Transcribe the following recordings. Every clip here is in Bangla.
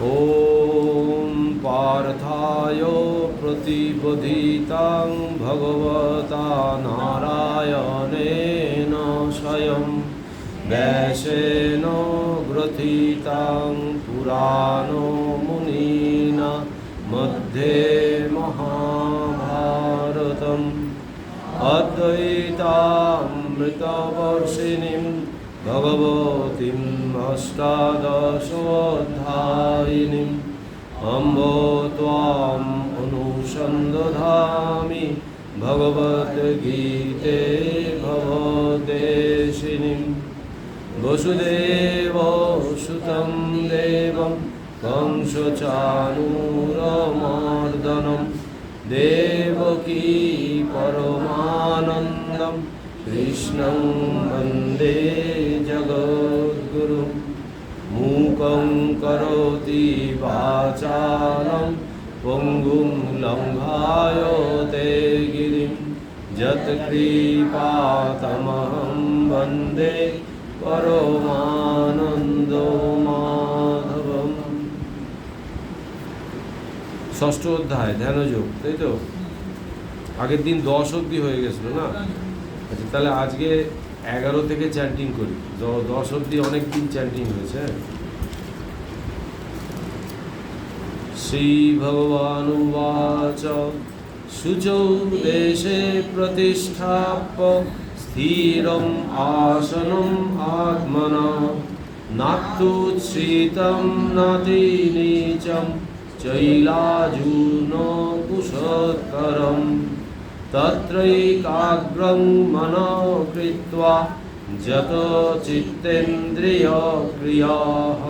ॐ पार्थाय प्रतिबोधितं भगवता नारायणेन स्वयं व्यासेन ग्रथितं पुराणो मुनिना मध्ये महाभारतम् अद्वैतामृतवर्षिणीं भगवतीम् अष्टादशोऽध्यायिनीम् अम्ब त्वाम् अनुसन्दधामि भगवद्गीते भवद्देशिनीं वसुदेवसुतं देवं कंसचाणूरमर्दनं देवकी परमानन्दं कृष्णं वन्दे जगद्गुरुं मूकं करोति वाचालं पङ्गुं लङ्घायते गिरिं यत्कृपातमहं वन्दे परमानन्दो माधवम्। ষষ্ঠ অধ্যায় ধ্যানযোগ, তাই তো? আগের দিন 10 অবধি হয়ে গেছিল না? আচ্ছা, তাহলে আজকে 11 থেকে চ্যান্টিং করি। 10 অবধি অনেক দিন চ্যান্টিং হয়েছে। শ্রী ভগবান উবাচ শুচৌ দেশে প্রতিষ্ঠাপ্য স্থিরম আসনম আত্মনা নাত্যুচ্ছ্রিতম নাতি নীচম চৈলাজুনো কুশোত্তরম তত্রৈকাগ্রং মনঃ কৃত্বা যতো চিত্তেন্দ্রিয়ক্রিয়াঃ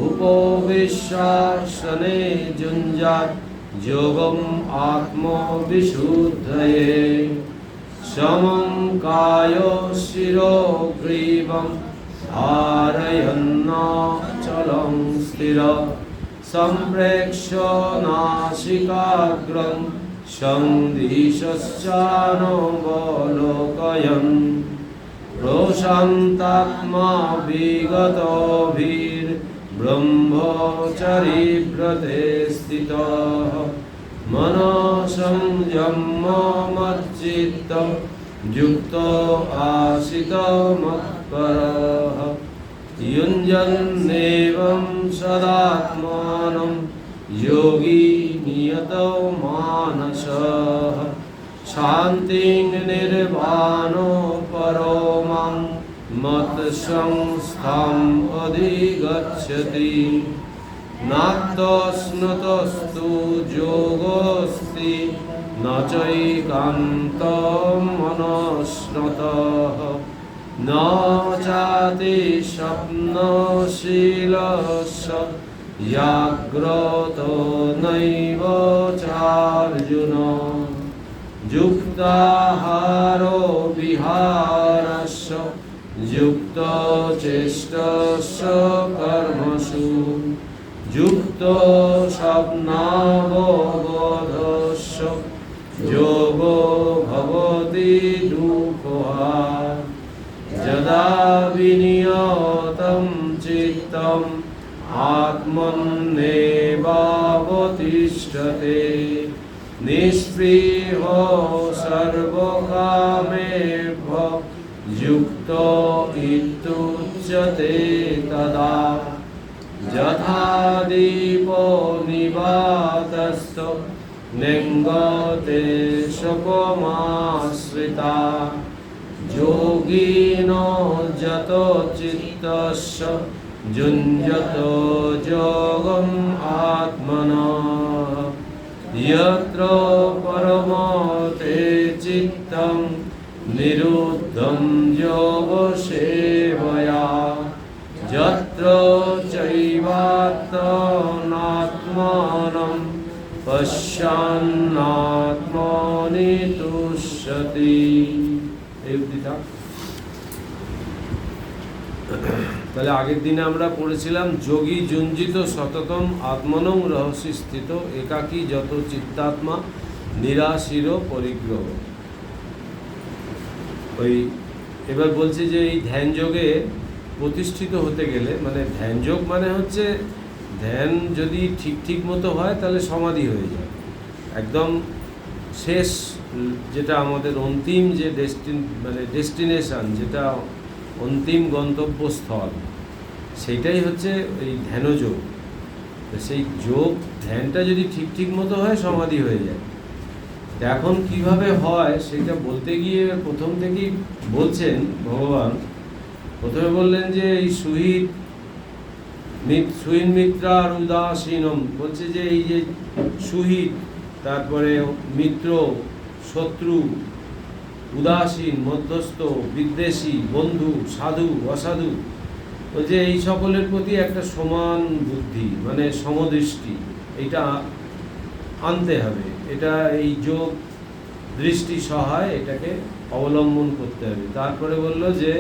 উপবিশ্যাসনে যুঞ্জাত যোগম আত্মবিশুদ্ধয়ে সমং কায় শিরো গ্রীবং ধারয়ন্নচলং স্থির সম্প্রেক্ষ্য নাসিকাগ্রং সংদিশশ্চানবলোকয়न् প্রশান্তাত্মা বিগতোভির্ব্রহ্মচর্যব্রতে স্থিতः মনঃসংযমমচ্চিত্তং যুক্তো আসিতো মৎপরः युञ्जन्नेवं सदात्मानं योगी नियतो मानसः शान्तिं निर्वाणो परोमां मत्संस्थाम् अधिगच्छति नात्तस्नुतस्तु योगोऽस्ति न चैकान्तं मनस्नतः न चाति स्वप्नशीलस्य जाग्रतो नैव चार्जुन युक्ताहारो विहारस्य युक्तचेष्टस्य कर्मसु युक्तो स्वप्नावबोधस्य योगो भवति दुःखः यदा विनियतं चित्तम् आत्मन्नेवावतिष्ठते निःस्पृहो सर्वकामेभ्यो युक्तो इत्युच्यते तदा यथा दीपो निवातस्थो नेङ्गते शोकमाश्रिता योगिनो यतो चित्तस्य युञ्जतो योगम् आत्मनः यत्र परमते चित्तं निरुद्धं योगसेवया यत्र चैवात्मनात्मानं पश्यन्नात्मनि तुष्यति। তাহলে আগের দিনে আমরা পড়েছিলাম যোগী যুঞ্জিত সততম আত্মনং রহস্যে স্থিত একাকী যত চিত্তাত্মা নিরাশির পরিগ্রহ। ওই এবার বলছি যে এই ধ্যান যোগে প্রতিষ্ঠিত হতে গেলে, মানে ধ্যান যোগ মানে হচ্ছে ধ্যান যদি ঠিক মতো হয় তাহলে সমাধি হয়ে যায় একদম। শেষ যেটা আমাদের অন্তিম যে ডেস্টিনেশন, যেটা অন্তিম গন্তব্যস্থল, সেইটাই হচ্ছে এই ধ্যানযোগ। তো সেই যোগ ধ্যানটা যদি ঠিক মতো হয় সমাধি হয়ে যায়। এখন কিভাবে হয় সেটা বলতে গিয়ে প্রথম থেকেই বলছেন ভগবান। প্রথমে বললেন যে এই সুহৃদ মিত্রার উদাসীনম, বলছে যে এই যে সুহৃদ, তারপরে মিত্র, শত্রু, উদাসীন, মধ্যস্থ, বিদ্বেষী, বন্ধু, সাধু, অসাধু, বলছে এই সকলের প্রতি একটা সমান বুদ্ধি, মানে সমদৃষ্টি, এটা আনতে হবে। এটা এই যোগ দৃষ্টি সহায় এটাকে অবলম্বন করতে হবে। তারপরে বলল যে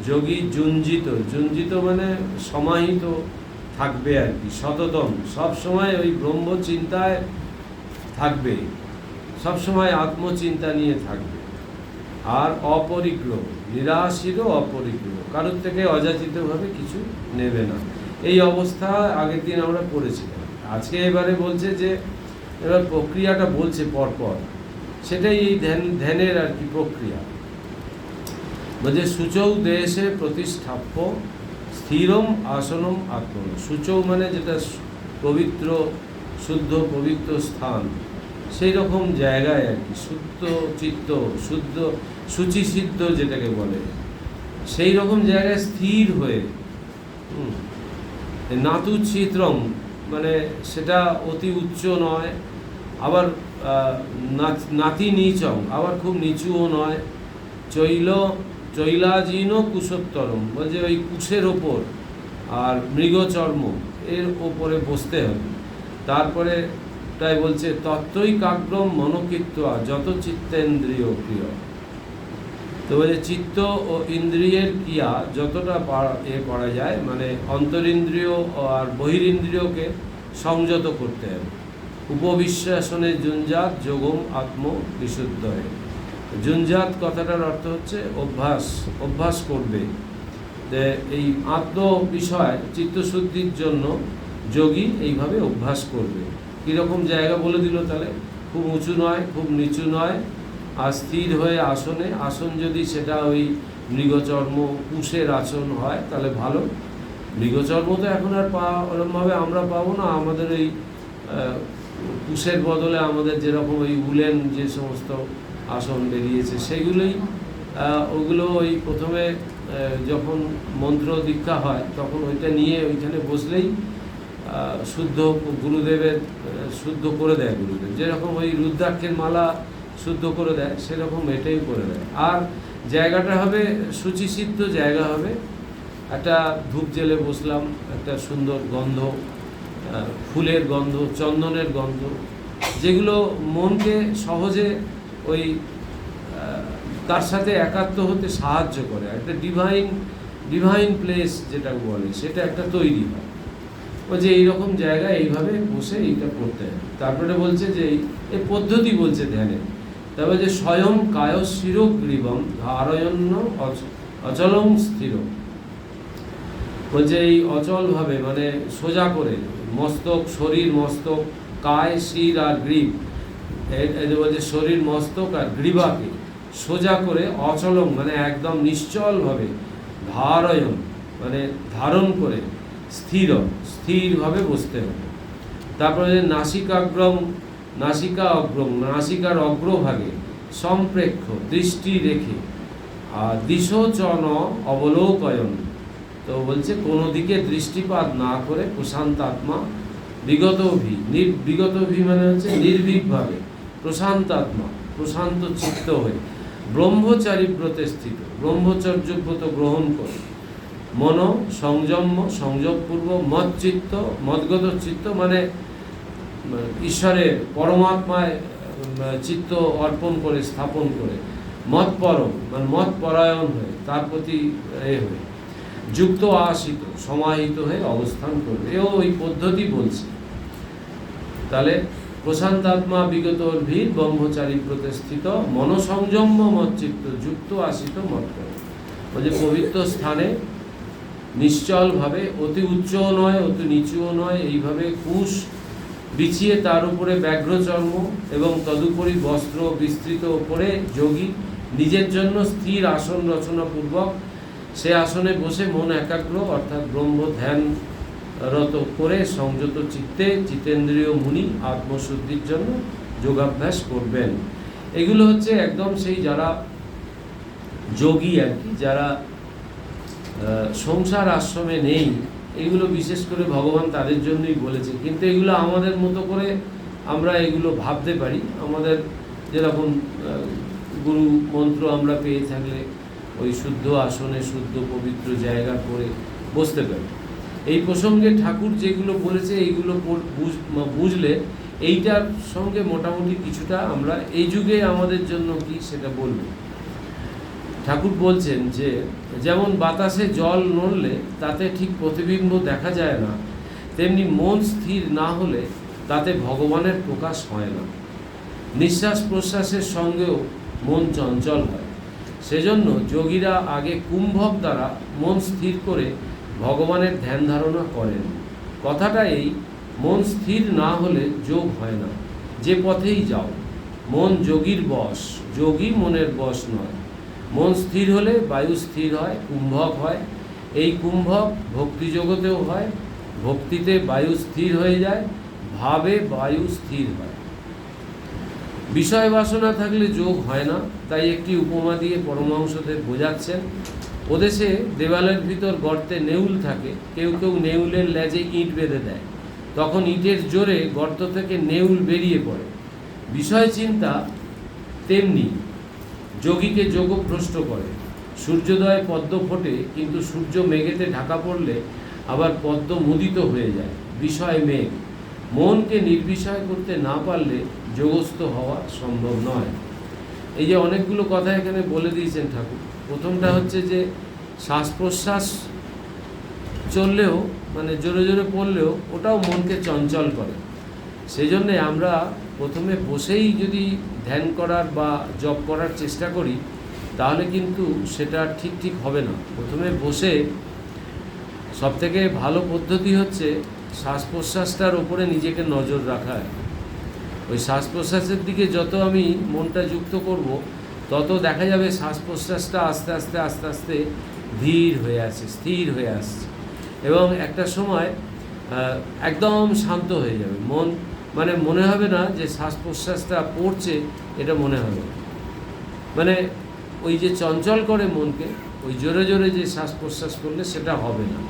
যোগী জুঞ্জিত মানে সমাহিত থাকবে আর কি, সততম, সবসময় ওই ব্রহ্ম চিন্তায় থাকবে, সবসময় আত্মচিন্তা নিয়ে থাকবে। আর অপরিগ্রহ, নিরাশিরও অপরিগ্রহ, কারোর থেকে অযাচিতভাবে কিছু নেবে না। এই অবস্থা আগের দিন আমরা পড়েছিলাম। আজকে এবারে বলছে যে এবার প্রক্রিয়াটা বলছে পরপর, সেটাই এই ধ্যানের আর কি প্রক্রিয়া। বলছে শুচৌ দেশে প্রতিষ্ঠাপ্য স্থিরম আসনম আত্মন। শুচৌ মানে যেটা পবিত্র, শুদ্ধ পবিত্র স্থান, সেই রকম জায়গায় আর কি, শুদ্ধ চিত্ত, শুদ্ধ শুচিসিদ্ধ যেটাকে বলে, সেই রকম জায়গায় স্থির হয়ে, নাতুচ্ছিদ্রম মানে সেটা অতি উচ্চ নয়, আবার নাতি নিচম, আবার খুব নিচুও নয়, চৈলাজীন কুশোত্তরম, বলছে ওই কুশের ওপর আর মৃগচর্ম এর ওপরে বসতে হবে। তারপরে তাই বলছে তত্ত্বই কাগ্রম মনোকীত্বা যত চিত্তেন্দ্রিয় প্রিয়। তো বলছে চিত্ত ও ইন্দ্রিয়ের ক্রিয়া যতটা করা যায়, মানে অন্তরিন্দ্রিয় আর বহিরিন্দ্রিয়কে সংযত করতে হবে। উপবিশ্বাসনে জুঞ্জাত যোগম আত্ম বিশুদ্ধ হয়। জুঞ্জাত কথাটার অর্থ হচ্ছে অভ্যাস করবে। যে এই আত্ম বিষয় চিত্তশুদ্ধির জন্য যোগী এইভাবে অভ্যাস করবে। কীরকম জায়গা বলে দিল তাহলে, খুব উঁচু নয়, খুব নিচু নয়, আর স্থির হয়ে আসনে, আসন যদি সেটা ওই মৃগচর্ম কুশের আসন হয় তাহলে ভালো। মৃগচর্ম তো এখন আর ওরমভাবে আমরা পাবো না। আমাদের এই কুশের বদলে আমাদের যেরকম ওই উলেন যে সমস্ত আসন বেরিয়েছে সেগুলোই, ওগুলো ওই প্রথমে যখন মন্ত্র দীক্ষা হয় তখন ওইটা নিয়ে ওইখানে বসলেই শুদ্ধ গুরুদেবের শুদ্ধ করে দেয় গুরুদেব। যেরকম ওই রুদ্রাক্ষের মালা শুদ্ধ করে দেয় সেরকম এটাই করে দেয়। আর জায়গাটা হবে শুচিসিদ্ধ জায়গা হবে। একটা ধূপ জেলে বসলাম, একটা সুন্দর গন্ধ, ফুলের গন্ধ, চন্দনের গন্ধ, যেগুলো মনকে সহজে ওই তার সাথে একাত্ম হতে সাহায্য করে। একটা ডিভাইন প্লেস যেটা বলে সেটা একটা তৈরি হয়। বলছে এইরকম জায়গায় এইভাবে বসে এইটা করতে হয়। তারপরে বলছে যে এই পদ্ধতি বলছে ধ্যানে। তারপরে যে স্বয়ং কায় শিরগ্রীবম ধারয়ন্য অচলং স্থির, বলছে এই অচলভাবে মানে সোজা করে মস্তক, শরীর, মস্তক, কায়, শির আর গ্রীব, বলছে শরীর, মস্তক আর গ্রীবাকে সোজা করে অচলং মানে একদম নিশ্চলভাবে, ধারয়ন মানে ধারণ করে, স্থিরভাবে বসতে হবে। তারপরে নাসিকা অগ্রম, নাসিকার অগ্রভাগে সম্প্রেক্ষ দৃষ্টি রেখে, আর দিশোচন অবলোকয়ন, তো বলছে কোনো দিকে দৃষ্টিপাত না করে প্রশান্ত আত্মা বিগতভি মানে হচ্ছে নির্ভীকভাবে, প্রশান্ত আত্মা প্রশান্ত চিত্ত হয়ে ব্রহ্মচারী ব্রতে স্থিত, ব্রহ্মচর্যব্রত গ্রহণ করে, মন সংযমপূর্বক মদগত চিত্ত মানে ঈশ্বরের পরমাত্মায় চিত্ত অর্পণ করে, স্থাপন করে, মতপরম মানে মত পরায়ণ হয়ে, তার প্রতি হয়ে যুক্ত আসিত সমাহিত হয়ে অবস্থান করবে। এও ওই পদ্ধতি বলছে। তাহলে প্রশান্তাত্মা বিগতর ভিড় ব্রহ্মচারী প্রতিষ্ঠিত মনসংযম মৎচিত্ত যুক্ত আসিত মত করে। বলছে পবিত্র স্থানে নিশ্চলভাবে, অতি উচ্চও নয় অতি নিচুও নয়, এইভাবে কুশ বিছিয়ে তার উপরে ব্যাঘ্রচর্ম এবং তদুপরি বস্ত্র বিস্তৃত ওপরে যোগী নিজের জন্য স্থির আসন রচনাপূর্বক সে আসনে বসে মন একাগ্র অর্থাৎ ব্রহ্ম ধ্যানরত করে সংযত চিত্তে জিতেন্দ্রীয় মুনি আত্মশুদ্ধির জন্য যোগাভ্যাস করবেন। এগুলো হচ্ছে একদম সেই যারা যোগী আর কি, যারা সংসার আশ্রমে নেই, এগুলো বিশেষ করে ভগবান তাদের জন্যই বলেছে। কিন্তু এগুলো আমাদের মতো করে আমরা এগুলো ভাবতে পারি, আমাদের যেরকম গুরু মন্ত্র আমরা পেয়ে থাকলে ওই শুদ্ধ আসনে শুদ্ধ পবিত্র জায়গা করে বসতে পারি। এই প্রসঙ্গে ঠাকুর যেগুলো বলেছে এইগুলো বুঝলে এইটার সঙ্গে মোটামুটি কিছুটা আমরা এই যুগে আমাদের জন্য কি সেটা বলব। ঠাকুর বলছেন যে যেমন বাতাসে জল নড়লে তাতে ঠিক প্রতিবিম্ব দেখা যায় না, তেমনি মন স্থির না হলে তাতে ভগবানের প্রকাশ হয় না। নিঃশ্বাস প্রশ্বাসের সঙ্গেও মন চঞ্চল হয়। সেজন্য যোগীরা আগে কুম্ভক দ্বারা মন স্থির করে ভগবানের ধ্যান ধারণা করেন। কথাটা এই, মন স্থির না হলে যোগ হয় না। যে পথেই যাও, মন যোগীর বশ, যোগী মনের বশ নয়। মন স্থির হলে বায়ু স্থির হয়, কুম্ভক হয়। এই কুম্ভক ভক্তি জগতেও হয়, ভক্তিতে বায়ু স্থির হয়ে যায়, ভাবে বায়ু স্থির হয়। বিষয় বাসনা থাকলে যোগ হয় না। তাই একটি উপমা দিয়ে পরমহংসদেব বোঝাচ্ছেন। ওদেশে দেওয়ালের ভিতর গর্তে নেউল থাকে, কেউ কেউ নেউলের লেজে ইঁট বেঁধে দেয়, তখন ইটের জোরে গর্ত থেকে নেউল বেরিয়ে পড়ে। বিষয় চিন্তা তেমনি যোগীকে যোগভ্রষ্ট করে। সূর্যোদয়ে পদ্ম ফোটে, কিন্তু সূর্য মেঘেতে ঢাকা পড়লে আবার পদ্ম মুদিত হয়ে যায়। বিষয় মেঘ। মনকে নির্বিষয় করতে না পারলে যোগস্থ হওয়া সম্ভব নয়। এই যে অনেকগুলো কথা এখানে বলে দিয়েছেন ঠাকুর। প্রথমটা হচ্ছে যে শ্বাস প্রশ্বাস চললেও মানে জোরে জোরে পড়লেও ওটাও মনকে চঞ্চল করে। সেই জন্যে আমরা প্রথমে বসেই যদি ধ্যান করার বা জপ করার চেষ্টা করি তাহলে কিন্তু সেটা ঠিক হবে না। প্রথমে বসে সবথেকে ভালো পদ্ধতি হচ্ছে শ্বাস প্রশ্বাসটার ওপরে নিজেকে নজর রাখা। ওই শ্বাস প্রশ্বাসের দিকে যত আমি মনটা যুক্ত করব তত দেখা যাবে শ্বাস প্রশ্বাসটা আস্তে আস্তে আস্তে আস্তে ধীর হয়ে আসছে, স্থির হয়ে আসছে এবং একটা সময় একদম শান্ত হয়ে যাবে মন। মানে মনে হবে না যে শ্বাস প্রশ্বাসটা পড়ছে, এটা মনে হবে মানে ওই যে চঞ্চল করে মনকে, ওই জোরে জোরে যে শ্বাস প্রশ্বাস করলে সেটা হবে না।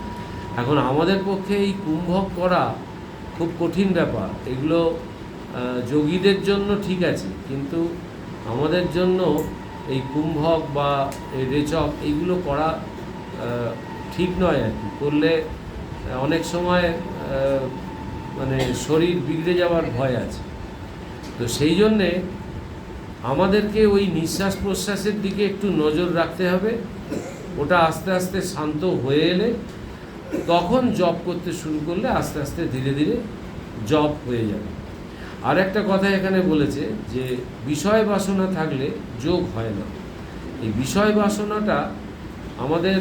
এখন আমাদের পক্ষে এই কুম্ভক করা খুব কঠিন ব্যাপার। এগুলো যোগীদের জন্য ঠিক আছে, কিন্তু আমাদের জন্য এই কুম্ভক বা এই রেচক এইগুলো করা ঠিক নয় আর কি। করলে অনেক সময় মানে শরীর বিগড়ে যাওয়ার ভয় আছে। তো সেই জন্যে আমাদেরকে ওই নিঃশ্বাস প্রশ্বাসের দিকে একটু নজর রাখতে হবে। ওটা আস্তে আস্তে শান্ত হয়ে এলে তখন জপ করতে শুরু করলে আস্তে আস্তে ধীরে ধীরে জপ হয়ে যাবে। আর একটা কথা এখানে বলেছে যে বিষয় বাসনা থাকলে যোগ হয় না। এই বিষয় বাসনাটা আমাদের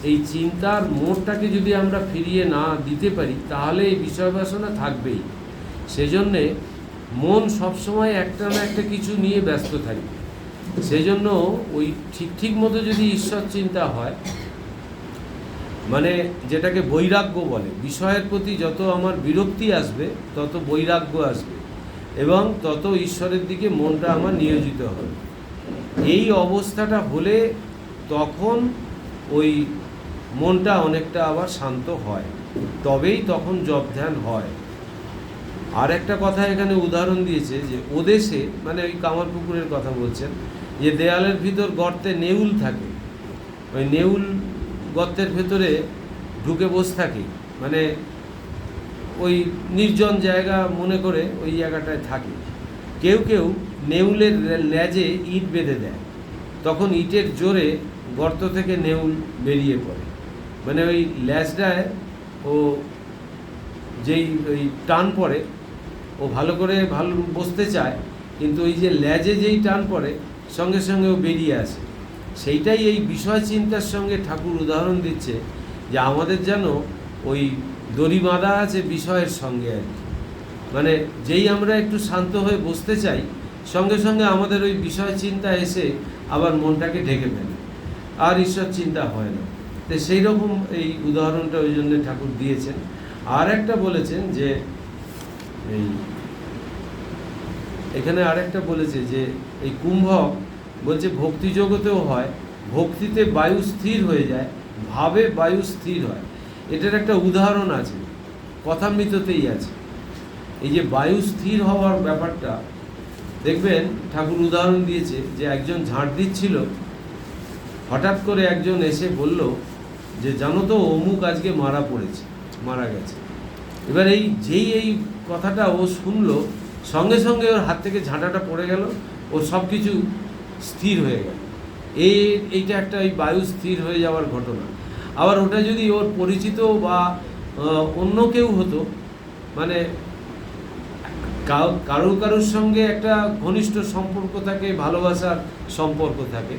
এই চিন্তার মোড়টাকে যদি আমরা ফিরিয়ে না দিতে পারি তাহলে এই বিষয় বাসনা থাকবেই। সেজন্যে মন সবসময় একটা না একটা কিছু নিয়ে ব্যস্ত থাকবে। সেই জন্য ওই ঠিক মতো যদি ঈশ্বর চিন্তা হয়, মানে যেটাকে বৈরাগ্য বলে, বিষয়ের প্রতি যত আমার বিরক্তি আসবে তত বৈরাগ্য আসবে এবং তত ঈশ্বরের দিকে মনটা আমার নিয়োজিত হবে। এই অবস্থাটা হলে তখন ওই মনটা অনেকটা আবার শান্ত হয়, তবেই তখন জপ ধ্যান হয়। আর একটা কথা এখানে উদাহরণ দিয়েছে যে ওদেশে, মানে ওই কামারপুকুরের কথা বলছেন, যে দেয়ালের ভিতর গর্তে নেউল থাকে, ওই নেউল গর্তের ভেতরে ঢুকে বসে থাকে, মানে ওই নির্জন জায়গা মনে করে ওই জায়গাটায় থাকে। কেউ কেউ নেউলের লেজে ইট বেঁধে দেয়, তখন ইটের জোরে গর্ত থেকে নেউল বেরিয়ে পড়ে। মানে ওই লেজটায় ও যেই ওই টান পড়ে, ও ভালো বসতে চায়, কিন্তু ওই যে লেজে যেই টান পড়ে সঙ্গে সঙ্গে ও বেরিয়ে আসে। সেইটাই এই বিষয় চিন্তার সঙ্গে ঠাকুর উদাহরণ দিচ্ছে যে আমাদের যেন ওই দড়ি বাঁধা আছে বিষয়ের সঙ্গে আর কি, মানে যেই আমরা একটু শান্ত হয়ে বসতে চাই সঙ্গে সঙ্গে আমাদের ওই বিষয় চিন্তা এসে আবার মনটাকে ঢেকে ফেলে, আর ঈশ্বর চিন্তা হয় না। তো সেই রকম এই উদাহরণটা ওই জন্য ঠাকুর দিয়েছেন। আর একটা বলেছেন যে এই এখানে আরেকটা বলেছে যে এই কুম্ভক বলছে ভক্তি জগতেও হয়, ভক্তিতে বায়ু স্থির হয়ে যায়, ভাবে বায়ু স্থির হয়। এটার একটা উদাহরণ আছে, কথামৃততেই আছে। এই যে বায়ু স্থির হওয়ার ব্যাপারটা দেখবেন ঠাকুর উদাহরণ দিয়েছে যে একজন ঝাঁট দিচ্ছিল, হঠাৎ করে একজন এসে বলল যে জানো তো অমুক আজকে মারা গেছে। এবার এই কথাটা ও শুনলো, সঙ্গে সঙ্গে ওর হাত থেকে ঝাঁটাটা পড়ে গেল, ওর সব কিছু স্থির হয়ে গেল। এইটা একটা ওই বায়ু স্থির হয়ে যাওয়ার ঘটনা। আবার ওটা যদি ওর পরিচিত বা অন্য কেউ হতো, মানে কারোর সঙ্গে একটা ঘনিষ্ঠ সম্পর্ক থাকে, ভালোবাসার সম্পর্ক থাকে,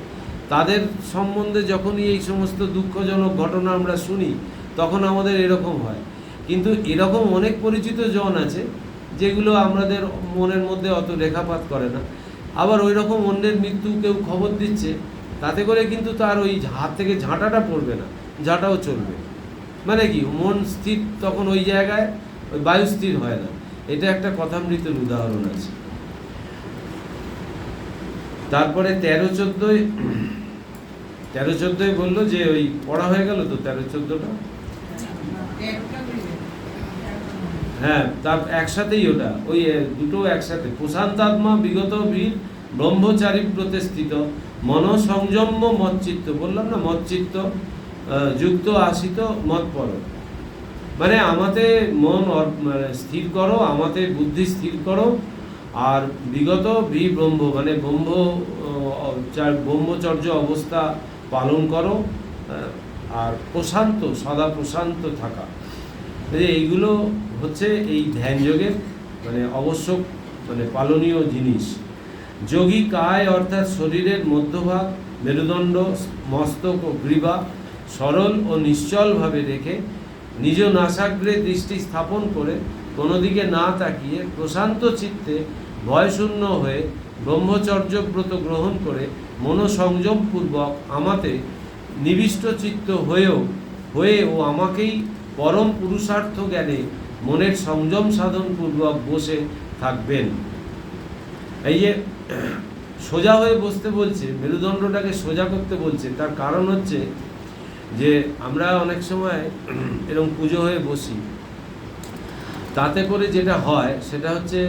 তাদের সম্বন্ধে যখনই এই সমস্ত দুঃখজনক ঘটনা আমরা শুনি তখন আমাদের এরকম হয়। কিন্তু এরকম অনেক পরিচিত জন আছে যেগুলো আমাদের মনের মধ্যে অত রেখাপাত করে না। আবার ওই রকম অন্যের মৃত্যু কেউ খবর দিচ্ছে, তাতে করে কিন্তু তার ওই হাত থেকে ঝাঁটাটা পড়বে না, ঝাঁটাও চলবে। মানে কি, মন স্থির তখন ওই জায়গায়, ওই বায়ু স্থির হয় না। এটা একটা কথামৃতের উদাহরণ আছে। তারপরে 13-14 বললো যে ওই পড়া হয়ে গেল তো 13-14টা, হ্যাঁ, তার একসাথেই ওটা, ওই দুটো একসাথে। প্রশান্তাত্মা বিগত বীর ব্রহ্মচারী প্রতিষ্ঠিত মন সংযম মচ্চিত্ত, বললাম না মচ্চিত্ত যুক্ত আসিত মৎপর, মানে আমাতে মন স্থির করো, আমাতে বুদ্ধি স্থির করো, আর বিগত ব্রহ্ম মানে ব্রহ্মচর্য অবস্থা পালন করো, আর প্রশান্ত, সদা প্রশান্ত থাকা। এইগুলো হচ্ছে এই ধ্যান যোগের মানে অবশ্যক মানে পালনীয় জিনিস। যোগী কায় অর্থাৎ শরীরের মধ্যভাগ, মেরুদণ্ড, মস্তক ও গ্রীবা সরল ও নিশ্চলভাবে রেখে নিজ নাসাগ্রে দৃষ্টি স্থাপন করে কোনো দিকে না তাকিয়ে প্রশান্ত চিত্তে ভয়শূন্য হয়ে ব্রহ্মচর্য ব্রত গ্রহণ করে মনোসংযমপূর্বক আমাতে নিবিষ্ট চিত্ত হয়ে ও আমাকেই পরম পুরুষার্থ জ্ঞানে মনের সংযম সাধনপূর্বক বসে থাকবেন। এই যে সোজা হয়ে বসতে বলছে, মেরুদণ্ডটাকে সোজা করতে বলছে, তার কারণ হচ্ছে যে আমরা অনেক সময় এরকম পুজো হয়ে বসি, তাতে করে যেটা হয় সেটা হচ্ছে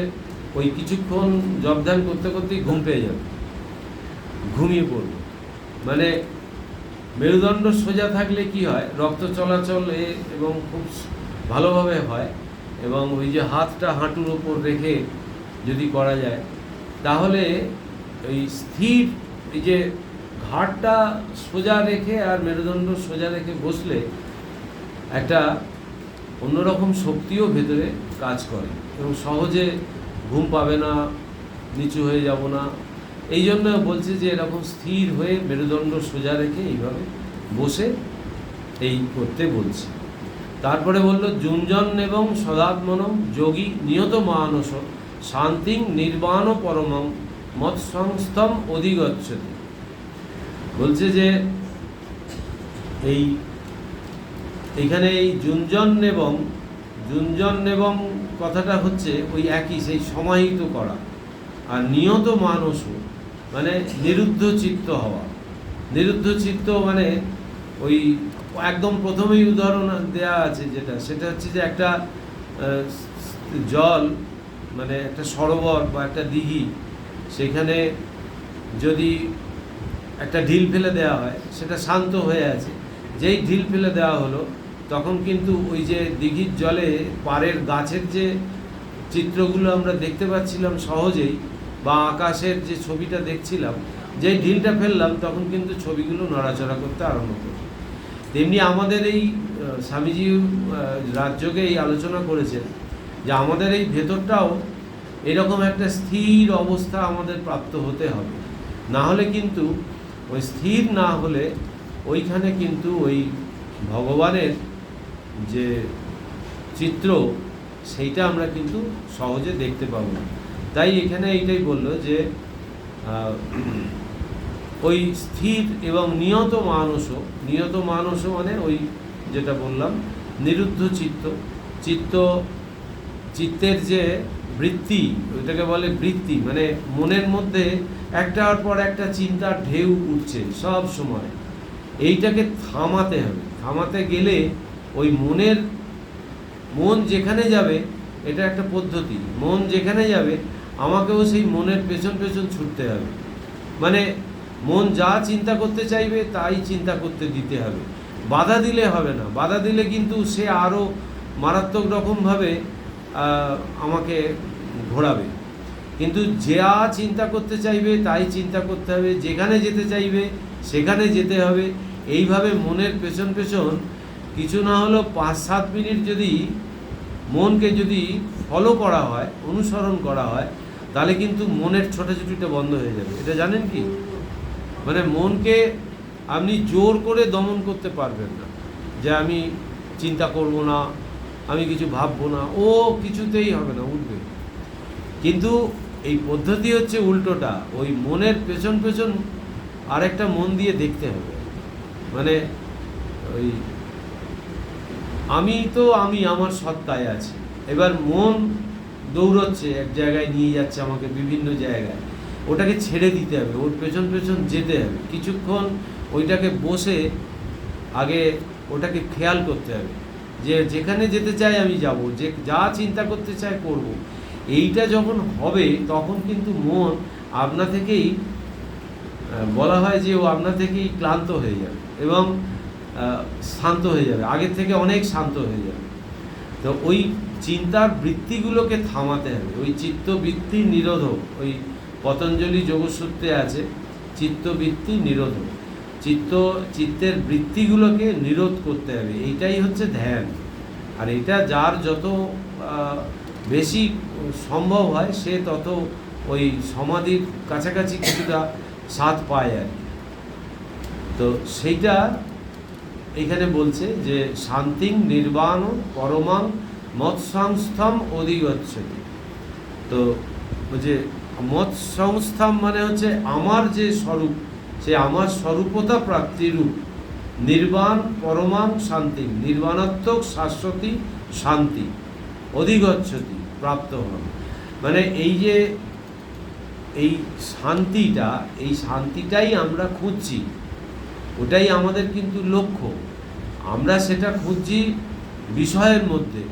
ওই কিছুক্ষণ জপ ধ্যান করতে করতেই ঘুম পেয়ে যাবে, ঘুমিয়ে পড়বে। মানে মেরুদণ্ড সোজা থাকলে কি হয়, রক্ত চলাচল এবং খুব ভালোভাবে হয়, এবং ওই যে হাতটা হাঁটুর ওপর রেখে যদি করা যায় তাহলে ওই স্থির, এই যে ঘাড়টা সোজা রেখে আর মেরুদণ্ড সোজা রেখে বসলে একটা অন্যরকম শক্তিও ভেতরে কাজ করে এবং সহজে ঘুম পাবে না, নিচু হয়ে যাব না। এই জন্য বলছে যে এরকম স্থির হয়ে মেরুদণ্ড সোজা রেখে এইভাবে বসে এই করতে বলছে। তারপরে বললো যুঞ্জন এবং সদাত্মনম যোগী নিয়ত মানস শান্তিং নির্বাণ পরমম মৎসংস্থম অধিগচ্ছতি। বলছে যে এইখানে এই যুঞ্জন এবং কথাটা হচ্ছে ওই একই, সেই সমাহিত করা। আর নিয়ত মানস মানে নিরুদ্ধ চিত্ত হওয়া। নিরুদ্ধ চিত্ত মানে ওই একদম প্রথমেই উদাহরণ দেয়া আছে যেটা, সেটা হচ্ছে যে একটা জল মানে একটা সরোবর বা একটা দিঘি, সেখানে যদি একটা ঢিল ফেলে দেওয়া হয় সেটা শান্ত হয়ে আছে, যেই ঢিল ফেলে দেওয়া হলো তখন কিন্তু ওই যে দিঘির জলে পাড়ের গাছের যে চিত্রগুলো আমরা দেখতে পাচ্ছিলাম সহজেই, বা আকাশের যে ছবিটা দেখছিলাম, যেই ঢিলটা ফেললাম তখন কিন্তু ছবিগুলো নড়াচড়া করতে আরম্ভ করে। তেমনি আমাদের এই স্বামীজি রাজযোগে এই আলোচনা করেছেন যে আমাদের এই ভেতরটাও এরকম একটা স্থির অবস্থা আমাদের প্রাপ্ত হতে হবে, না হলে কিন্তু ওই স্থির না হলে ওইখানে কিন্তু ওই ভগবানের যে চিত্র সেইটা আমরা কিন্তু সহজে দেখতে পাবো না। তাই এখানে এইটাই বললো যে ওই স্থির এবং নিয়ত মানসও মানে ওই যেটা বললাম নিরুদ্ধ চিত্তের যে বৃত্তি, ওইটাকে বলে বৃত্তি, মানে মনের মধ্যে একটার পর একটা চিন্তার ঢেউ উঠছে সব সময়। এইটাকে থামাতে গেলে ওই মন যেখানে যাবে, এটা একটা পদ্ধতি, মন যেখানে যাবে আমাকেও সেই মনের পেছন ছুটতে হবে। মানে মন যা চিন্তা করতে চাইবে তাই চিন্তা করতে দিতে হবে, বাধা দিলে হবে না। বাধা দিলে কিন্তু সে আরও মারাত্মক রকমভাবে আমাকে ঘোরাবে। কিন্তু যা চিন্তা করতে চাইবে তাই চিন্তা করতে হবে, যেখানে যেতে চাইবে সেখানে যেতে হবে। এইভাবে মনের পেছন কিছু না হলেও 5-7 মিনিট যদি মনকে যদি ফলো করা হয়, অনুসরণ করা হয়, তাহলে কিন্তু মনের ছোটাছুটিটা বন্ধ হয়ে যাবে। এটা জানেন কি? মানে মনকে আপনি জোর করে দমন করতে পারবেন না, যে আমি চিন্তা করব না, আমি কিছু ভাববো না, ও কিছুতেই হবে না, উঠবে। কিন্তু এই পদ্ধতি হচ্ছে উল্টোটা, ওই মনের পেছন আরেকটা মন দিয়ে দেখতে হবে। মানে ওই আমি আমার সত্তায় আছি, এবার মন দৌড়চ্ছে এক জায়গায় নিয়ে যাচ্ছে আমাকে বিভিন্ন জায়গায়, ওটাকে ছেড়ে দিতে হবে, ওর পেছন যেতে হবে। কিছুক্ষণ ওইটাকে বসে আগে ওটাকে খেয়াল করতে হবে যে যেখানে যেতে চাই আমি যাব, যে যা চিন্তা করতে চাই করব। এইটা যখন হবে তখন কিন্তু মন আপনা থেকেই, বলা হয় যে ও আপনা থেকেই ক্লান্ত হয়ে যাবে এবং শান্ত হয়ে যাবে, আগের থেকে অনেক শান্ত হয়ে যাবে। তো ওই চিন্তার বৃত্তিগুলোকে থামাতে হবে, ওই চিত্তবৃত্তি নিরোধক, ওই পতঞ্জলি যোগসূত্রে আছে চিত্তবৃত্তি নিরোধক, চিত্তের বৃত্তিগুলোকে নিরোধ করতে হবে। এইটাই হচ্ছে ধ্যান। আর এটা যার যত বেশি সম্ভব হয় সে তত ওই সমাধির কাছাকাছি কিছুটা স্বাদ পায় আর কি। তো সেইটা এখানে বলছে যে শান্তিং নির্বাণ পরমাং মৎসংস্থম অধিগচ্ছতি। তো যে মৎসংস্থম মানে হচ্ছে আমার যে স্বরূপ, সে আমার স্বরূপতা প্রাপ্তিরূপ নির্বাণ পরমাং শান্তি, নির্বাণাত্মক শাশ্বতী শান্তি অধিগচ্ছতি প্রাপ্ত হন। মানে এই যে এই শান্তিটাই আমরা খুঁজছি, ওটাই আমাদের কিন্তু লক্ষ্য। আমরা সেটা খুঁজছি বিষয়ের মধ্যে,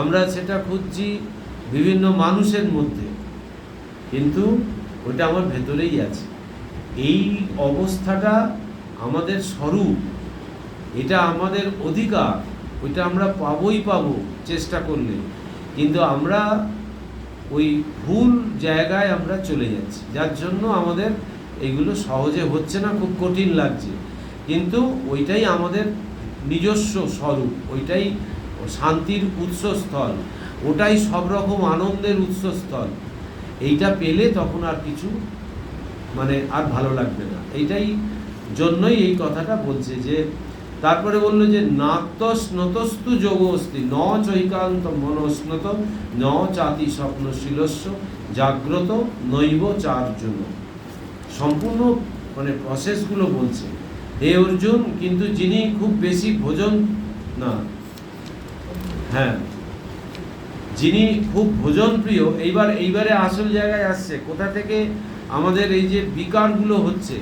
আমরা সেটা খুঁজছি বিভিন্ন মানুষের মধ্যে, কিন্তু ওটা আমার ভেতরেই আছে। এই অবস্থাটা আমাদের স্বরূপ, এটা আমাদের অধিকার, ওইটা আমরা পাবো চেষ্টা করলে। কিন্তু আমরা ওই ভুল জায়গায় আমরা চলে যাচ্ছি, যার জন্য আমাদের এইগুলো সহজে হচ্ছে না, খুব কঠিন লাগছে। কিন্তু ওইটাই আমাদের নিজস্ব স্বরূপ, ওইটাই শান্তির উৎসস্থল, ওটাই সব রকম আনন্দের উৎসস্থল। এইটা পেলে তখন আর কিছু মানে আর ভালো লাগবে না। এইটাই জন্যই এই কথাটা বলছে। যে তারপরে বললো যে নাতস্নতস্তু যোগ অস্তি ন চৈকান্ত মনস্নত ন চাতি স্বপ্নশীলস্য জাগ্রত নৈব চার্জুন। সম্পূর্ণ মানে প্রসেসগুলো বলছে হে অর্জুন। কিন্তু যিনি খুব বেশি ভোজন যিনি খুব ভোজন প্রিয়, এইবারে আসল জায়গায় আসছে। কোথা থেকে আমাদের এই যে বিকারগুলো হচ্ছে,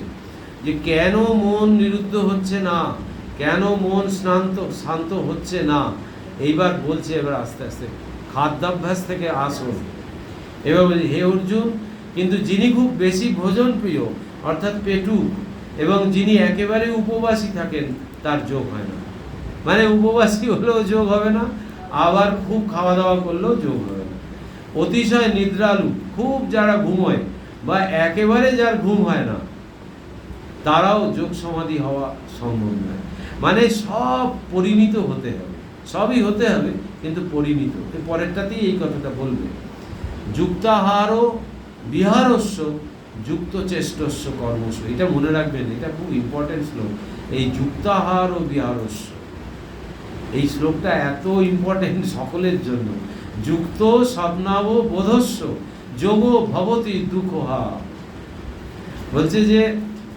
যে কেন মন নিরুদ্ধ হচ্ছে না, কেন মন শান্ত হচ্ছে না, এইবার বলছে। এবার আস্তে আস্তে খাদ্যাভ্যাস থেকে আসুন। এবার বলছে হে অর্জুন, কিন্তু যিনি খুব বেশি ভোজন প্রিয় অর্থাৎ পেটুক, এবং যিনি একেবারে উপবাসী থাকেন তার যোগ হয় না। মানে উপবাসী হলেও যোগ হবে না, আবার খুব খাওয়া দাওয়া করলেও যোগ হবে না। অতিশয় নিদ্রালু, খুব যারা ঘুমোয় বা একেবারে যার ঘুম হয় না, তারাও যোগ সমাধি হওয়া সম্ভব নয়। মানে সব পরিণীত হতে হবে, সবই হতে হবে, কিন্তু পরিণীত। পরেরটাতেই এই কথাটা বলবে। যুক্তাহারও বিহারস্য যুক্ত চেষ্টস্য কর্মস্য। এটা মনে রাখবেন, এটা খুব ইম্পর্টেন্ট শ্লোক। এই যুক্তাহার ও বিহারস্য, এই শ্লোকটা এত ইম্পর্টেন্ট সকলের জন্য। যুক্ত স্বপ্নাব বোধস্য যোগ ভবতি দুঃখহা, বলছে যে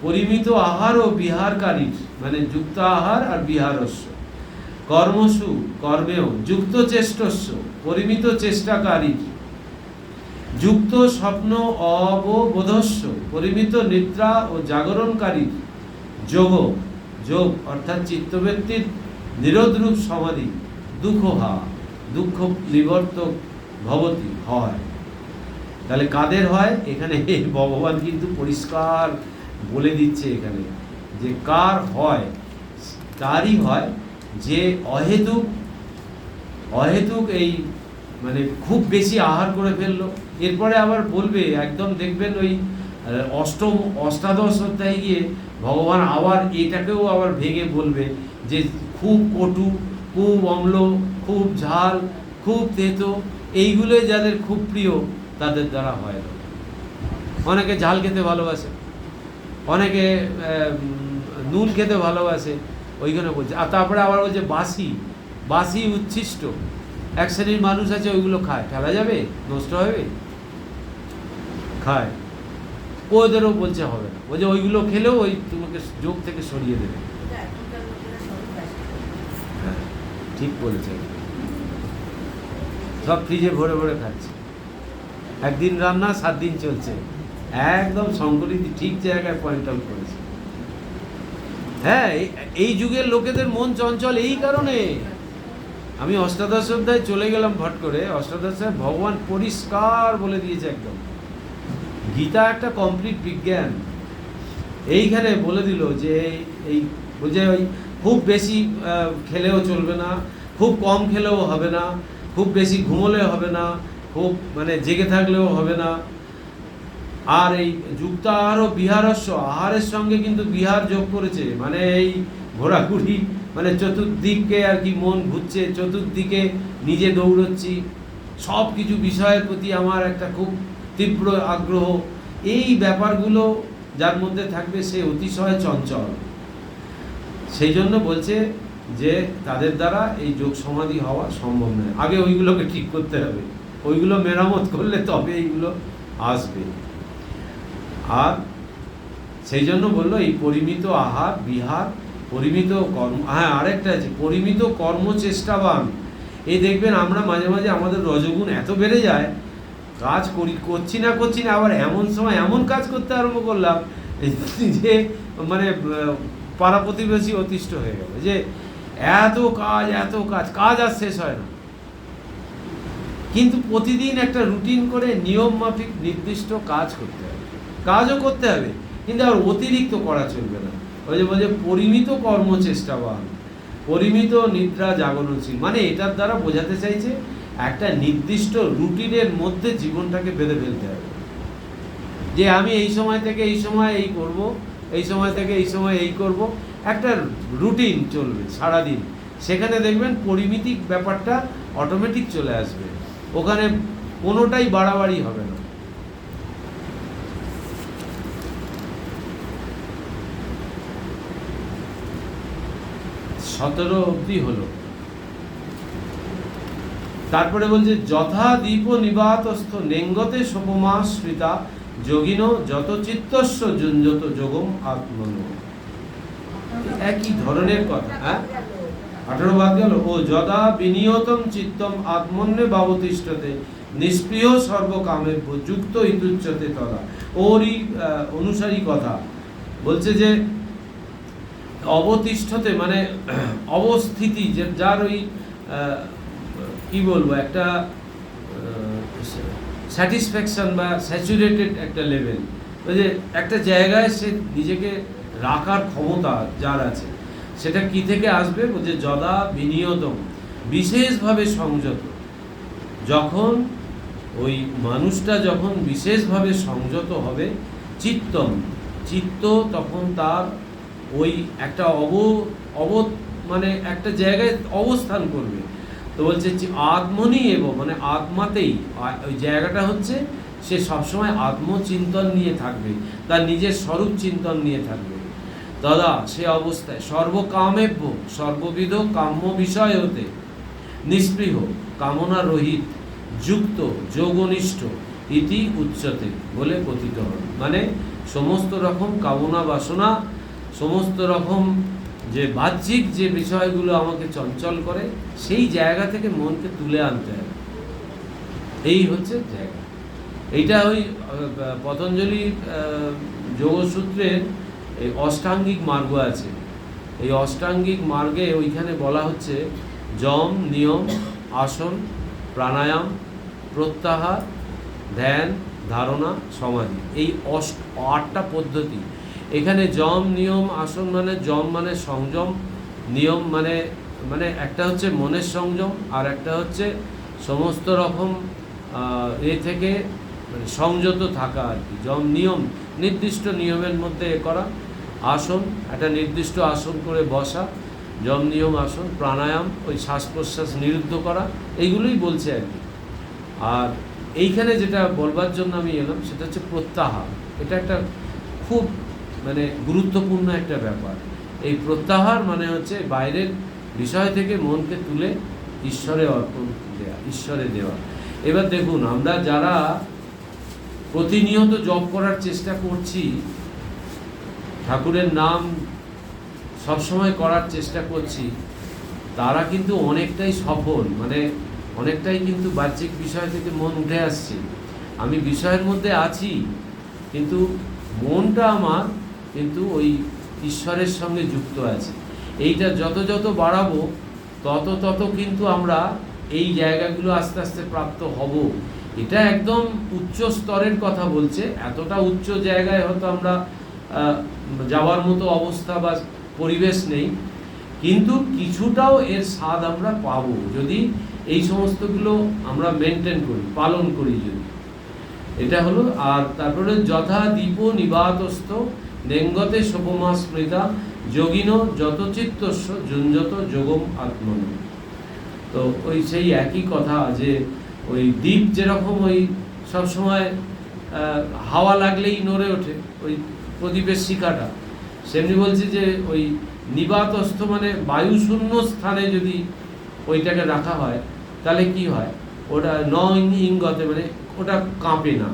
পরিমিত আহার ও বিহারকারীর, মানে যুক্ত আহার আর বিহারস্য, কর্মসু কর্মেও যুক্ত চেষ্টস্য, পরিমিত চেষ্টাকারীর, যুক্ত স্বপ্ন অববোধস্য, পরিমিত নিদ্রা ও জাগরণকারীর, যোগ যোগ অর্থাৎ চিত্তবৃত্তির নিরোধরূপ সমাধি, দুঃখহা দুঃখ নিবর্তক ভবতি হয়। তাহলে কাদের হয়? এখানে ভগবান কিন্তু পরিষ্কার বলে দিচ্ছে এখানে যে কার হয়। তারই হয় যে অহেতুক এই মানে খুব বেশি আহার করে ফেললো। এরপরে আবার বলবে, একদম দেখবেন ওই অষ্টাদশ অধ্যায়ে গিয়ে ভগবান আবার এটাকেও আবার ভেঙে বলবে যে খুব কটু, খুব অম্ল, খুব ঝাল, খুব তেতো, এইগুলোই যাদের খুব প্রিয় তাদের দ্বারা হয় না। অনেকে ঝাল খেতে ভালোবাসে, অনেকে নুন খেতে ভালোবাসে, ওইখানে বলছে। আর তারপরে আবার বলছে বাসি উচ্ছিষ্ট, এক শ্রেণীর মানুষ আছে ওইগুলো খায়, ফেলা যাবে, নষ্ট হবে, খায়, ওদেরও বলছে হবে না, বলছে ওইগুলো খেলেও ওই তোমাকে যোগ থেকে সরিয়ে দেবে। হ্যাঁ, ঠিক বলেছে, সব ফ্রিজে ভরে ভরে খাচ্ছে, একদিন রান্না 7 দিন চলছে, একদম সংকলিত ঠিক জায়গায় পয়েন্ট আউট করেছে। হ্যাঁ, এই যুগের লোকেদের মন চঞ্চল এই কারণে। আমি অষ্টাদশ অধ্যায় চলে গেলাম ভট করে। অষ্টাদশে ভগবান পরিষ্কার বলে দিয়েছে একদম, গীতা একটা কমপ্লিট বিজ্ঞান। এইখানে বলে দিল যে এই বুঝে ওই খুব বেশি খেলেও চলবে না, খুব কম খেলেও হবে না, খুব বেশি ঘুমোলেও হবে না, খুব মানে জেগে থাকলেও হবে না। আর এই যুক্ত আহার ও বিহারস্য, আহারের সঙ্গে কিন্তু বিহার যোগ করেছে, মানে এই ঘোরাঘুরি, মানে চতুর্দিকে আর কি মন ঘুরছে, চতুর্দিকে নিজে দৌড়চ্ছি, সব কিছু বিষয়ের প্রতি আমার একটা খুব তীব্র আগ্রহ, এই ব্যাপারগুলো যার মধ্যে থাকবে সে অতিশয় চঞ্চল। সেই জন্য বলছে যে তাদের দ্বারা এই যোগ সমাধি হওয়া সম্ভব নয়। আগে ওইগুলোকে ঠিক করতে হবে, ওইগুলো মেরামত করলে তবে এইগুলো আসবে। আর সেই জন্য বললো এই পরিমিত আহার বিহার, পরিমিত কর্ম। হ্যাঁ, আরেকটা আছে পরিমিত কর্মচেষ্টাবান। এই দেখবেন আমরা মাঝে মাঝে আমাদের রজগুণ এত বেড়ে যায়, কাজ করছি না আবার এমন সময় এমন কাজ করতে আরম্ভ করলাম যে মানে পাড়া প্রতিবেশী অতিষ্ঠ হয়ে গেল যে এত কাজ আর শেষ হয় না। কিন্তু প্রতিদিন একটা রুটিন করে নিয়ম মাফিক নির্দিষ্ট কাজ করতে হবে, কাজও করতে হবে, কিন্তু আর অতিরিক্ত করা চলবে না। ওই যে বলছে পরিমিত কর্মচেষ্টাবান, পরিমিত নিদ্রা জাগরণশীল, মানে এটার দ্বারা বোঝাতে চাইছে একটা নির্দিষ্ট রুটিনের মধ্যে জীবনটাকে বেঁধে ফেলতে হবে, যে আমি এই সময় থেকে এই সময় এই করব, এই সময় থেকে এই সময় এই করব, একটা রুটিন চলবে সারাদিন। সেখানে দেখবেন পরিমিতিক ব্যাপারটা অটোমেটিক চলে আসবে, ওখানে কোনোটাই বাড়াবাড়ি হবে না। সতেরো অবধি হলো। তারপরে বলছে যথা দীপ নিবাতস্থ নেঙ্গতে সোপমাশ্রিতা যোগিন যত চিত্তস্য যুঞ্জত যোগম আত্মন। একই ধরনের কথা। হ্যাঁ, 18 বাদ গেল। ও যদা বিনিয়তম চিত্তম আত্মন্যে বাবতিষ্ঠতে নিষ্প্রিয় সর্বকামে যুক্ত ইতুচ্যতে তদা। ওরই অনুসারী কথা বলছে যে অবতিষ্ঠতে মানে অবস্থিতি, যে যার ওই কি বলবো একটা স্যাটিসফ্যাকশন বা স্যাচুরেটেড একটা লেভেল, ওই যে একটা জায়গায় সে নিজেকে রাখার ক্ষমতা যার আছে, সেটা কি থেকে আসবে? বলছে যদা বিনিয়তম, বিশেষভাবে সংযত। যখন ওই মানুষটা যখন বিশেষভাবে সংযত হবে, চিত্ত তখন তার ওই একটা মানে একটা জায়গায় অবস্থান করবে। তো বলছে আত্মনি এবং মানে আত্মাতেই ওই জায়গাটা হচ্ছে সে সবসময় আত্মচিন্তন নিয়ে থাকবে, তার নিজের স্বরূপ চিন্তন নিয়ে থাকবে। তদা সে অবস্থায় সর্বকামেভ্য সর্ববিধ কাম্য বিষয় হতে নিস্পৃহ কামনা রহিত যুক্ত যোগনিষ্ঠ ইতি উচ্চতে বলে কথিত হয়। মানে সমস্ত রকম কামনা বাসনা, সমস্ত রকম যে বাহ্যিক যে বিষয়গুলো আমাকে চঞ্চল করে, সেই জায়গা থেকে মনকে তুলে আনতে হবে। এই হচ্ছে জায়গা। এইটা ওই পতঞ্জলি যোগসূত্রের এই অষ্টাঙ্গিক মার্গ আছে। এই অষ্টাঙ্গিক মার্গে ওইখানে বলা হচ্ছে যম, নিয়ম, আসন, প্রাণায়াম, প্রত্যাহার, ধ্যান, ধারণা, সমাধি, এই 8টা পদ্ধতি। এখানে যম, নিয়ম, আসন মানে যম মানে সংযম, নিয়ম মানে মানে একটা হচ্ছে মনের সংযম, আর একটা হচ্ছে সমস্ত রকম থেকে মানে সংযত থাকা আর কি। যম নিয়ম, নির্দিষ্ট নিয়মের মধ্যে করা। আসন, একটা নির্দিষ্ট আসন করে বসা, যম নিয়ম আসন। প্রাণায়াম, ওই শ্বাস প্রশ্বাস নিরুদ্ধ করা, এইগুলোই বলছে আর কি। আর এইখানে যেটা বলবার জন্য আমি এলাম সেটা হচ্ছে প্রত্যাহার। এটা একটা খুব মানে গুরুত্বপূর্ণ একটা ব্যাপার। এই প্রত্যাহার মানে হচ্ছে বাইরের বিষয় থেকে মনকে তুলে ঈশ্বরে অর্পণ দেওয়া, ঈশ্বরে দেওয়া। এবার দেখুন, আমরা যারা প্রতিনিয়ত জপ করার চেষ্টা করছি, ঠাকুরের নাম সবসময় করার চেষ্টা করছি, তারা কিন্তু অনেকটাই সফল, মানে অনেকটাই কিন্তু বাহ্যিক বিষয় থেকে মন উঠে আসছে। আমি বিষয়ের মধ্যে আছি, কিন্তু মনটা আমার কিন্তু ওই ঈশ্বরের সঙ্গে যুক্ত আছে। এইটা যত যত বাড়াবো তত তত কিন্তু আমরা এই জায়গাগুলো আস্তে আস্তে প্রাপ্ত হব। এটা একদম উচ্চ স্তরের কথা বলছে। এতটা উচ্চ জায়গায় হয়তো আমরা যাওয়ার মতো অবস্থা বা পরিবেশ নেই, কিন্তু কিছুটাও এর স্বাদ আমরা পাবো যদি এই সমস্তগুলো আমরা মেনটেন করি, পালন করি যদি। এটা হলো। আর তারপরে যথা দীপ নিবাতস্থ নেঙ্গতে সোপমা স্মৃতা যোগিন যতচিত্তস্য যুঞ্জত যোগম আত্মন। তো ওই সেই একই কথা যে ওই দ্বীপ যেরকম ওই সবসময় হাওয়া লাগলেই নড়ে ওঠে, ওই প্রদীপের শিখাটা, সেমনি বলছে যে ওই নিবাতস্থ মানে বায়ুশূন্য স্থানে যদি ওইটাকে রাখা হয় তাহলে কি হয়, ওটা ইঙ্গতে মানে ওটা কাঁপে না।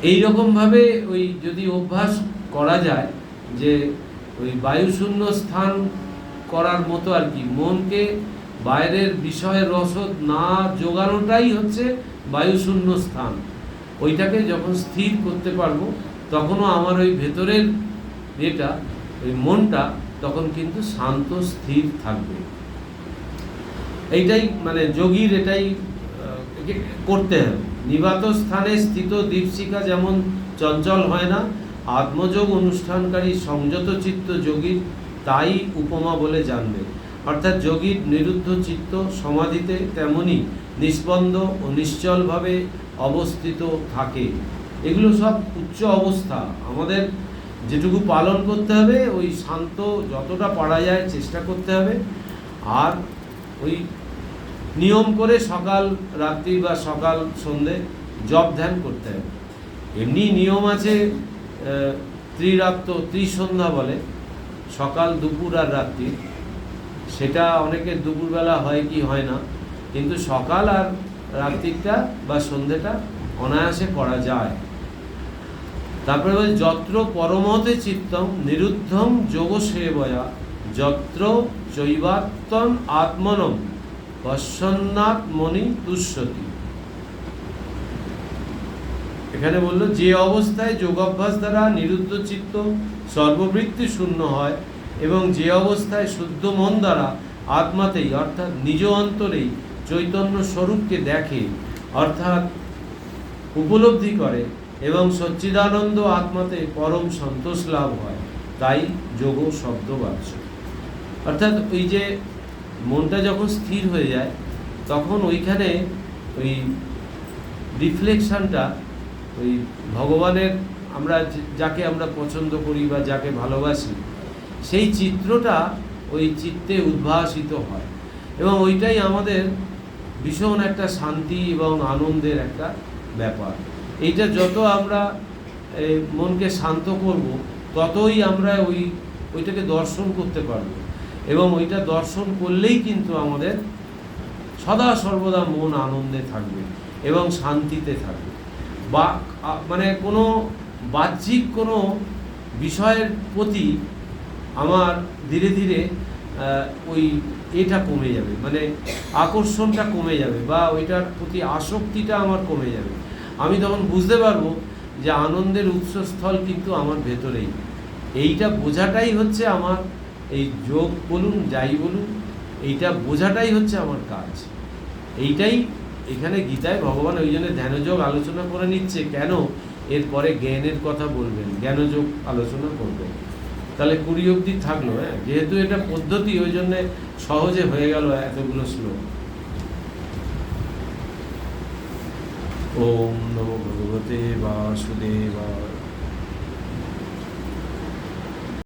এইরকমভাবে ওই যদি অভ্যাস করা যায় যে ওই বায়ুশূন্য স্থান করার মতো আর কি, মনকে বাইরের বিষয়ের রসদ না জোগানোটাই হচ্ছে বায়ুশূন্য স্থান। ওইটাকে যখন স্থির করতে পারবো তখনও আমার ওই ভেতরের এটা ওই মনটা তখন কিন্তু শান্ত স্থির থাকবে। এইটাই মানে যোগীর এটাই করতে হবে। নিবাত স্থানে স্থিত দীপশিখা যেমন চঞ্চল হয় না, আত্মযোগ অনুষ্ঠানকারী সংযত চিত্ত যোগীর তাই উপমা বলে জানবে। অর্থাৎ যোগীর নিরুদ্ধ চিত্ত সমাধিতে তেমনি নিস্পন্দ ও নিশ্চলভাবে অবস্থিত থাকে। এগুলো সব উচ্চ অবস্থা। আমাদের যেটুকু পালন করতে হবে ওই শান্ত যতটা পারা যায় চেষ্টা করতে হবে। আর ওই নিয়ম করে সকাল রাত্রি বা সকাল সন্ধে জপ ধ্যান করতে হবে। এমনি নিয়ম আছে ত্রিরাত্র ত্রিসন্ধ্যা বলে, সকাল দুপুর আর রাত্রি। সেটা অনেকের দুপুরবেলা হয় কি হয় না, কিন্তু সকাল আর রাত্রিটা বা সন্ধ্যেটা অনায়াসে করা যায়। তারপরে বলছে যত্র পরমতে চিত্তম নিরুদ্ধম যোগ সেবয়া যত্র চৈবাত্তন আত্মনম পশ্যন্নাত্মনি তুষ্যতি। এখানে বললো যে অবস্থায় যোগাভ্যাস দ্বারা নিরুদ্ধ চিত্ত সর্ববৃত্তি শূন্য হয় এবং যে অবস্থায় শুদ্ধ মন দ্বারা আত্মাতেই অর্থাৎ নিজ অন্তরেই চৈতন্য স্বরূপকে দেখে অর্থাৎ উপলব্ধি করে এবং সচ্চিদানন্দ আত্মাতে পরম সন্তোষ লাভ হয়, তাই যোগ শব্দবাচ্য। অর্থাৎ ওই যে মনটা যখন স্থির হয়ে যায় তখন ওইখানে ওই রিফ্লেকশনটা ওই ভগবানের, আমরা যাকে আমরা পছন্দ করি বা যাকে ভালোবাসি সেই চিত্রটা ওই চিত্তে উদ্ভাসিত হয় এবং ওইটাই আমাদের ভীষণ একটা শান্তি এবং আনন্দের একটা ব্যাপার। এইটা যত আমরা মনকে শান্ত করব ততই আমরা ওইটাকে দর্শন করতে পারবো, এবং ওইটা দর্শন করলেই কিন্তু আমাদের সদা সর্বদা মন আনন্দে থাকবে এবং শান্তিতে থাকবে। বা মানে কোনো বাহ্যিক কোনো বিষয়ের প্রতি আমার ধীরে ধীরে ওই এটা কমে যাবে, মানে আকর্ষণটা কমে যাবে, বা ওইটার প্রতি আসক্তিটা আমার কমে যাবে। আমি তখন বুঝতে পারবো যে আনন্দের উৎসস্থল কিন্তু আমার ভেতরেই। এইটা বোঝাটাই হচ্ছে আমার, এই যোগ বলুন যাই বলুন, এইটা বোঝাটাই হচ্ছে আমার কাজ। এইটাই এখানে গীতায় ভগবান ওই জন্য ধ্যানযোগ আলোচনা করে নিচ্ছে। কেন? এরপরে জ্ঞানের কথা বলবেন, জ্ঞানযোগ আলোচনা করবেন। তাহলে 20 অবধি থাকলো। হ্যাঁ, যেহেতু এটা পদ্ধতি ওই জন্যে সহজে হয়ে গেল এতগুলো শ্লোক। ওম নমো ভগবতে বাসুদেবায়।